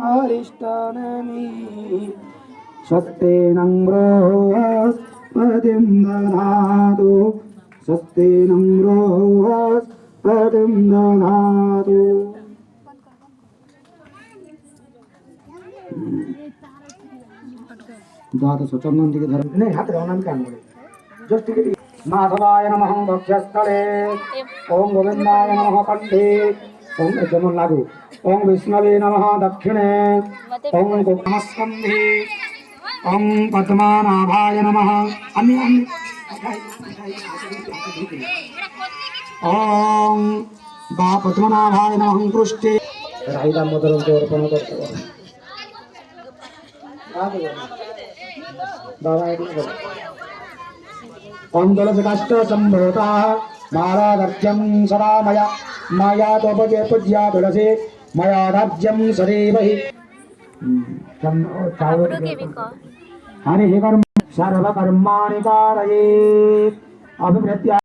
अरिष्टानमि स्वस्ति न बृहस्पतिं दधातु स्वस्ति न बृहस्पतिं दधातु। द्वादश चंदन के धर्म नहीं हाथ रहो नाम क्या बोले जस्ट के माधवाय नमः भक्ष्यस्थले ओम गोविंदाय नमः कंठे ओम जमन लागू ओम विष्णवे नमः दक्षिणे ओम गोमस्कंधे ओम पद्मनाभाय नमः अन्य ओम बा पद्मनाभाय नमः पृष्ठे राहिला मदरं ते अर्पण करतो अंदलकाष्ट संभवता मालादर्घ्यं सदा मया तोपजे पूज्या तुलसी मया राज्यं सदैवहि हरिः कर्म सर्वकर्माणि कारयेत् अभिवृद्ध्या